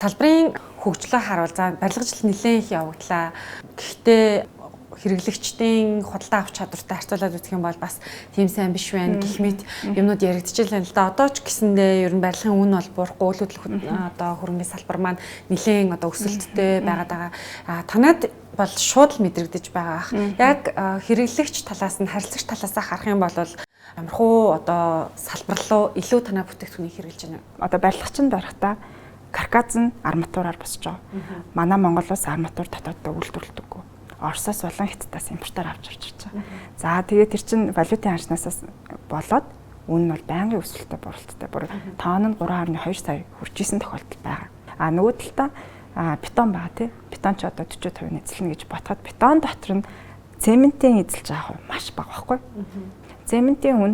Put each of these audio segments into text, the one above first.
Салбарын хөгжлөө харуул за барилгажил нэлээд их явагдлаа. Гэхдээ хэрэглэгчдийн худалдаа авах чадвартай харьцуулаад үзэх юм бол бас тийм сайн биш байна гэх мэт юмнууд яригдчихлаа л да. Одоо ч гэсэндээ ер нь барилгын үн бол буурахгүй үйл хөдлөх одоо хөрөнгөний салбар маань нэлээд одоо өсөлттэй байгаад байгаа. Танад бол шууд л мэдрэгдэж байгаа. Яг хэрэглэгч талаас нь харилцагч талаас нь харах юм бол ямархуу одоо салбар руу илүү танай бүтээгдэхүүнийг хэрэглэж байна. Одоо барилгачид барихтаа каркас нь арматураар босч байгаа. Манай Монголоос арматур дотооддоо үйлдвэрлэдэггүй. Оросоос болон Хятадаас импортоор авч ирж байгаа. За тэгээд тэр чин валютын ханшнаасаас болоод үн нь бол байнгын өсөлттэй буралттай. Бүр тонн нь 3.2 сая хүрч исэн тохиолдол байгаа. Нөгөө талдаа бетон байгаа тий. Бетон ч одоо 40% эзэлнэ гэж ботход бетон дотор нь цементийн эзэлж байгаа хувь маш бага байхгүй. Цементийн үн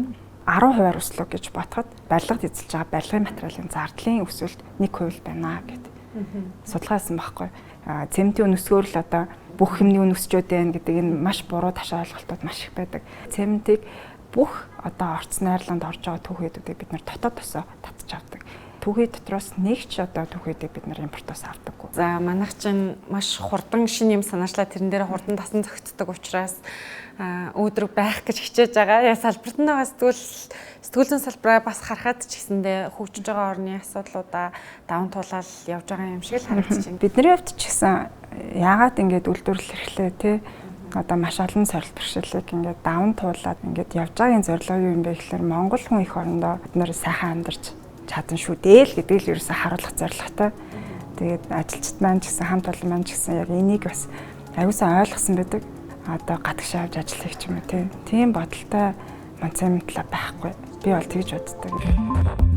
10% өслөө гэж ботход барилгад эзэлж байгаа барилгын материалын зардлын өсөлт 1% байна гэдэг. Судалгаасан байхгүй. Цементийн үн өсгөөр л одоо бүх хэмнээ үн өсчөөд байна гэдэг энэ маш буруу ташаа ойлголтууд маш их байдаг. Цементийг бүх одоо орц найрланд орж байгаа түүхийдүүдийг бид нар дотоод тосоо татж авдаг. Түүхий дотроос нэг ч одоо түүхийдийг бид нар импортоос авдаггүй. За манайх чинь маш хурдан шин юм санаачлаа тэрэн дээр хурдан тасан зохицдог учраас өөдрөг байх гэж хичээж байгаа. Яа салбарт нь байгаа сэтгүүл зүйн салбараа бас харахад ч гэсэндээ хөгжиж байгаа орны асуудлуудаа даван туулаад явж байгаа юм шиг л харагдаж байна. Бидний хувьд ч гэсэн яагаад ингэж үйлдвэрлэл хэрэглээ те одоо маш олон сорилт бэрхшээлийг ингээд даван туулаад ингээд явж байгаагийн зорилго юу юм бэ гэхээр Монгол хүн их орондоо бид нэр сайхан амьдарч чадна шүү дээ л гэдгийг л ерөөсө харуулах зорилготой. Тэгээд ажилчид маань ч гэсэн хамт олон маань ч гэсэн яг энийг бас аюулсан ойлгосон байдаг. Одоо гадагшаа авч ажиллах юм тийм бодолтой Монцемент л байхгүй. Би бол тэгж боддог.